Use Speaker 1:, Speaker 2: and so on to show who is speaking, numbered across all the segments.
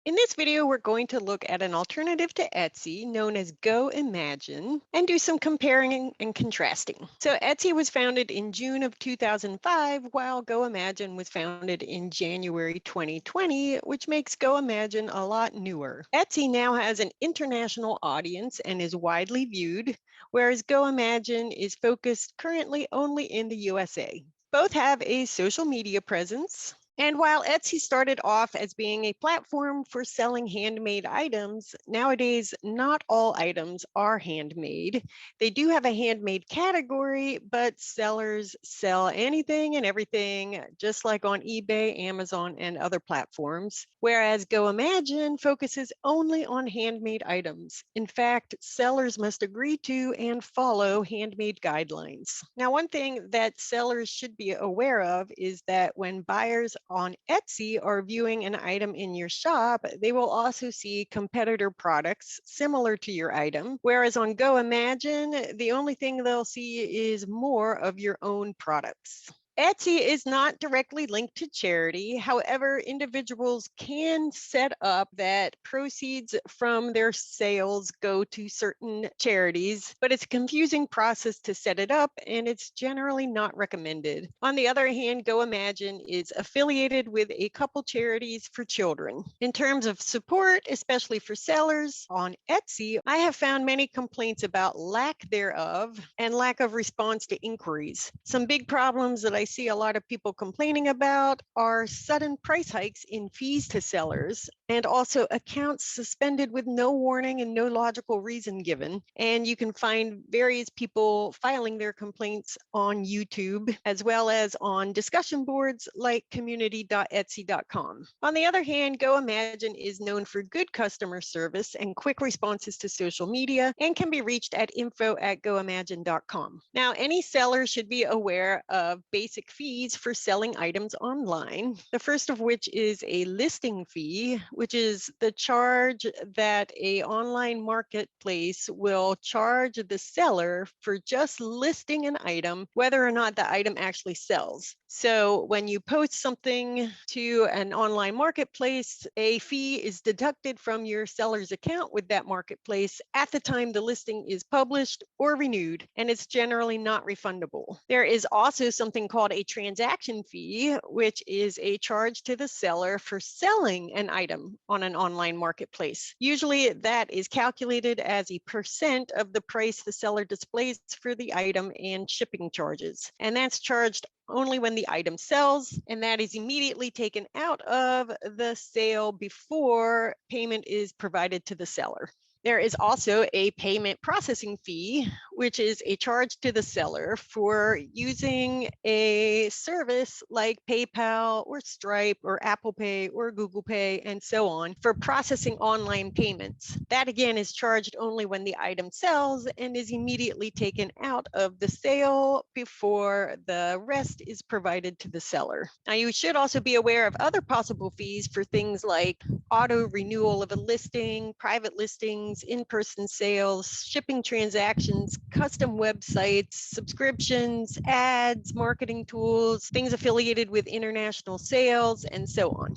Speaker 1: In this video, we're going to look at an alternative to Etsy known as GoImagine and do some comparing and contrasting. So Etsy was founded in June of 2005, while GoImagine was founded in January 2020, which makes GoImagine a lot newer. Etsy now has an international audience and is widely viewed, whereas GoImagine is focused currently only in the USA. Both have a social media presence. And while Etsy started off as being a platform for selling handmade items, nowadays not all items are handmade. They do have a handmade category, but sellers sell anything and everything, just like on eBay, Amazon, and other platforms. Whereas GoImagine focuses only on handmade items. In fact, sellers must agree to and follow handmade guidelines. Now, one thing that sellers should be aware of is that when buyers on Etsy are viewing an item in your shop, they will also see competitor products similar to your item. Whereas on GoImagine, the only thing they'll see is more of your own products. Etsy is not directly linked to charity. However, individuals can set up that proceeds from their sales go to certain charities, but it's a confusing process to set it up, and it's generally not recommended. On the other hand, GoImagine is affiliated with a couple charities for children. In terms of support, especially for sellers on Etsy, I have found many complaints about lack thereof and lack of response to inquiries. Some big problems that I see a lot of people complaining about are sudden price hikes in fees to sellers, and also accounts suspended with no warning and no logical reason given. And you can find various people filing their complaints on YouTube, as well as on discussion boards like community.etsy.com. On the other hand, GoImagine is known for good customer service and quick responses to social media, and can be reached at info@goimagine.com. Now, any seller should be aware of basic fees for selling items online. The first of which is a listing fee, which is the charge that an online marketplace will charge the seller for just listing an item, whether or not the item actually sells. So when you post something to an online marketplace, a fee is deducted from your seller's account with that marketplace at the time the listing is published or renewed, and it's generally not refundable. There is also something called a transaction fee, which is a charge to the seller for selling an item on an online marketplace. Usually that is calculated as a percent of the price the seller displays for the item and shipping charges. And that's charged only when the item sells, and that is immediately taken out of the sale before payment is provided to the seller. There is also a payment processing fee, which is a charge to the seller for using a service like PayPal or Stripe or Apple Pay or Google Pay and so on for processing online payments. That again is charged only when the item sells and is immediately taken out of the sale before the rest is provided to the seller. Now, you should also be aware of other possible fees for things like auto renewal of a listing, private listings, in-person sales, shipping transactions, custom websites, subscriptions, ads, marketing tools, things affiliated with international sales, and so on.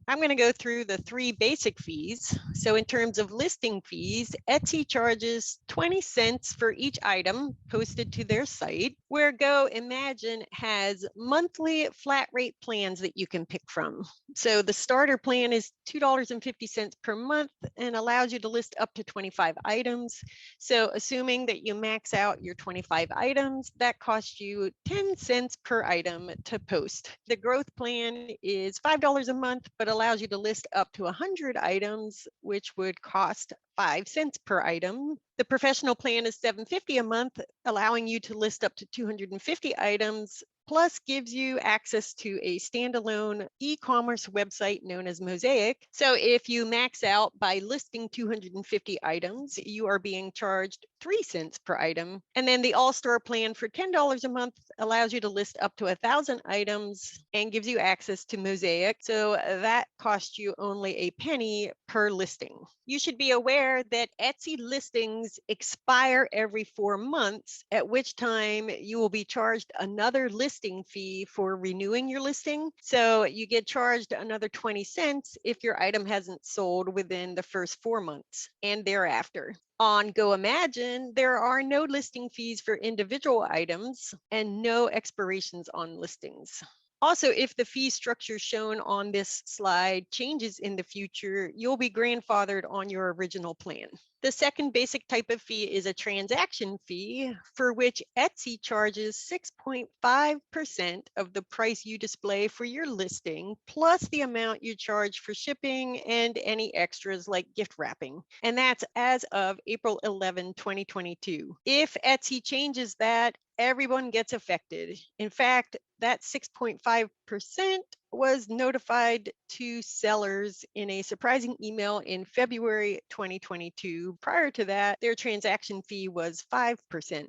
Speaker 1: I'm going to go through the three basic fees. So in terms of listing fees, Etsy charges 20 cents for each item posted to their site, where GoImagine has monthly flat rate plans that you can pick from. So the starter plan is $2.50 per month and allows you to list up to 25 items. So assuming that you max out your 25 items, that costs you 10 cents per item to post. The growth plan is $5 a month, but allows you to list up to 100 items, which would cost 5 cents per item. The professional plan is $7.50 a month, allowing you to list up to 250 items, plus gives you access to a standalone e-commerce website known as Mosaic. So if you max out by listing 250 items, you are being charged 3 cents per item. And then the All-Star plan for $10 a month allows you to list up to 1,000 items and gives you access to Mosaic. So that costs you only a penny per listing. You should be aware that Etsy listings expire every 4 months, at which time you will be charged another listing listing fee for renewing your listing. So you get charged another 20 cents if your item hasn't sold within the first 4 months and thereafter. On GoImagine, there are no listing fees for individual items and no expirations on listings. Also, if the fee structure shown on this slide changes in the future, you'll be grandfathered on your original plan. The second basic type of fee is a transaction fee, for which Etsy charges 6.5% of the price you display for your listing, plus the amount you charge for shipping and any extras like gift wrapping. And that's as of April 11, 2022. If Etsy changes that, everyone gets affected. In fact, that 6.5% was notified to sellers in a surprising email in February 2022. Prior to that, their transaction fee was 5%.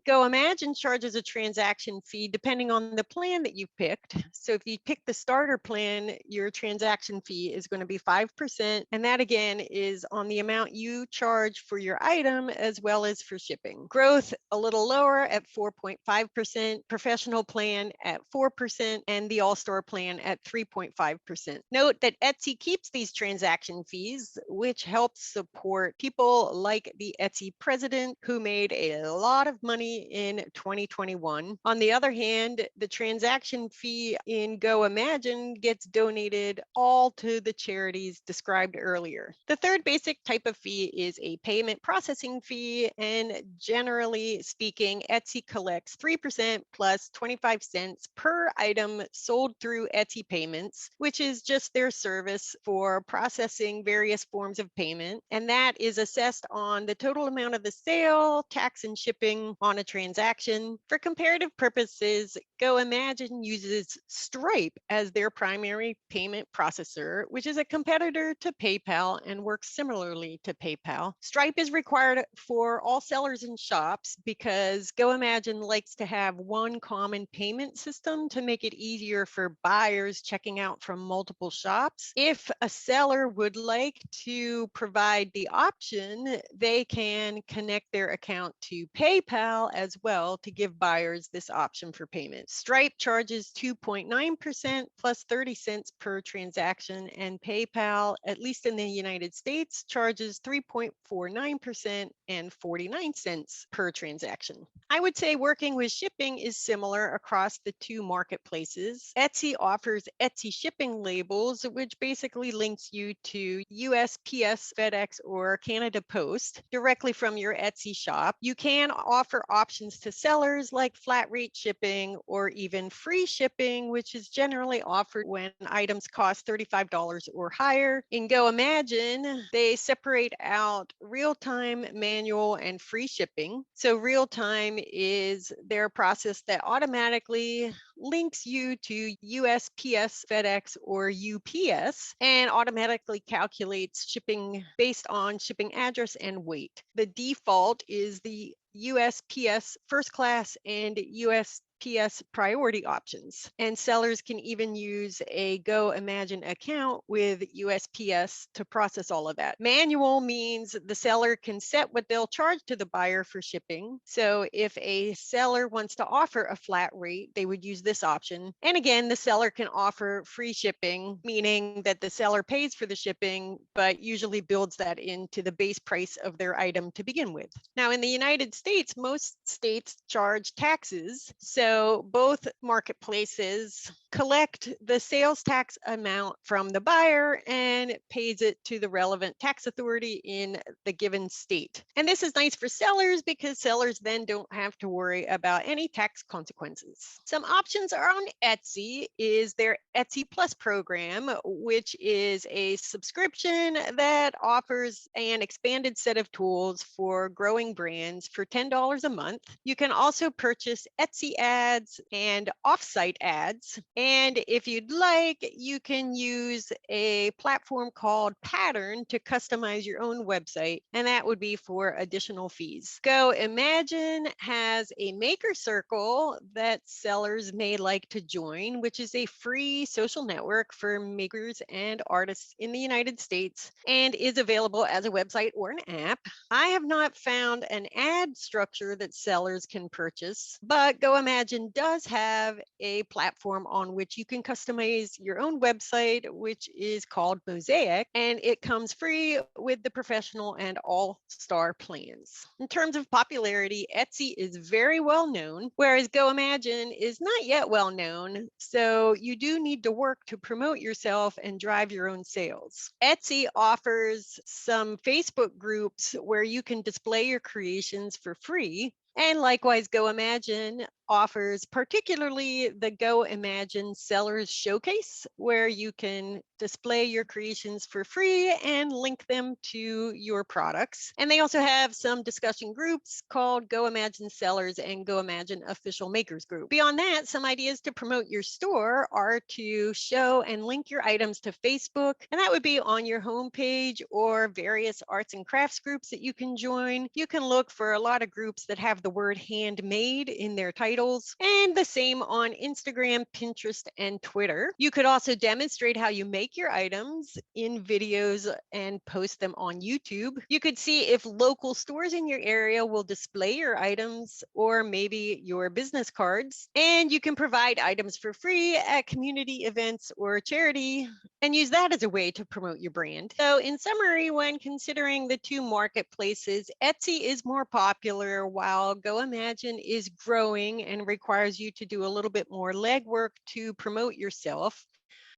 Speaker 1: GoImagine charges a transaction fee depending on the plan that you've picked. So if you pick the starter plan, your transaction fee is going to be 5%. And that again is on the amount you charge for your item as well as for shipping. Growth a little lower at 4.5%, professional plan at 4%, and the all-star plan at 3.5%. Note that Etsy keeps these transaction fees, which helps support people like the Etsy president who made a lot of money in 2021. On the other hand, the transaction fee in GoImagine gets donated all to the charities described earlier. The third basic type of fee is a payment processing fee, and generally speaking, Etsy collects 3% plus 25 cents per item sold through Etsy Payments, which is just their service for processing various forms of payment. And that is assessed on the total amount of the sale, tax and shipping on a transaction. For comparative purposes, GoImagine uses Stripe as their primary payment processor, which is a competitor to PayPal and works similarly to PayPal. Stripe is required for all sellers and shops because GoImagine likes to have one common payment system to make it easier for buyers checking out from multiple shops. If a seller would like to provide the option, they can connect their account to PayPal as well to give buyers this option for payment. Stripe charges 2.9% plus 30 cents per transaction, and PayPal, at least in the United States, charges 3.49% and 49 cents per transaction. I would say working with shipping is similar across the two marketplaces. Etsy offers Etsy shipping labels, which basically links you to USPS, FedEx, or Canada Post directly from your Etsy shop. You can offer options to sellers like flat rate shipping or even free shipping, which is generally offered when items cost $35 or higher. In GoImagine, they separate out real-time, manual, and free shipping. So real-time is their process that automatically links you to USPS, FedEx, or UPS and automatically calculates shipping based on shipping address and weight. The default is the USPS first class and USPS priority options. And sellers can even use a GoImagine account with USPS to process all of that. Manual means the seller can set what they'll charge to the buyer for shipping. So if a seller wants to offer a flat rate, they would use this option. And again, the seller can offer free shipping, meaning that the seller pays for the shipping, but usually builds that into the base price of their item to begin with. Now, in the United States, most states charge taxes. So both marketplaces collect the sales tax amount from the buyer and pays it to the relevant tax authority in the given state. And this is nice for sellers because sellers then don't have to worry about any tax consequences. Some options are on Etsy is their Etsy Plus program, which is a subscription that offers an expanded set of tools for growing brands for $10 a month. You can also purchase Etsy ads and offsite ads. And if you'd like, you can use a platform called Pattern to customize your own website, and that would be for additional fees. GoImagine has a maker circle that sellers may like to join, which is a free social network for makers and artists in the United States and is available as a website or an app. I have not found an ad structure that sellers can purchase, but GoImagine does have a platform on which you can customize your own website, which is called Mosaic, and it comes free with the professional and all-star plans. In terms of popularity, Etsy is very well known, whereas GoImagine is not yet well known, so you do need to work to promote yourself and drive your own sales. Etsy offers some Facebook groups where you can display your creations for free. And likewise, GoImagine offers particularly the GoImagine Sellers Showcase, where you can display your creations for free and link them to your products. And they also have some discussion groups called GoImagine Sellers and GoImagine Official Makers Group. Beyond that, some ideas to promote your store are to show and link your items to Facebook, and that would be on your homepage or various arts and crafts groups that you can join. You can look for a lot of groups that have the word handmade in their titles, and the same on Instagram, Pinterest, and Twitter. You could also demonstrate how you make your items in videos and post them on YouTube. You could see if local stores in your area will display your items or maybe your business cards, and you can provide items for free at community events or charity and use that as a way to promote your brand. So in summary, when considering the two marketplaces, Etsy is more popular while GoImagine is growing and requires you to do a little bit more legwork to promote yourself.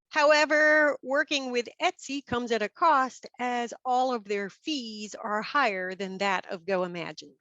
Speaker 1: However, working with Etsy comes at a cost as all of their fees are higher than that of GoImagine.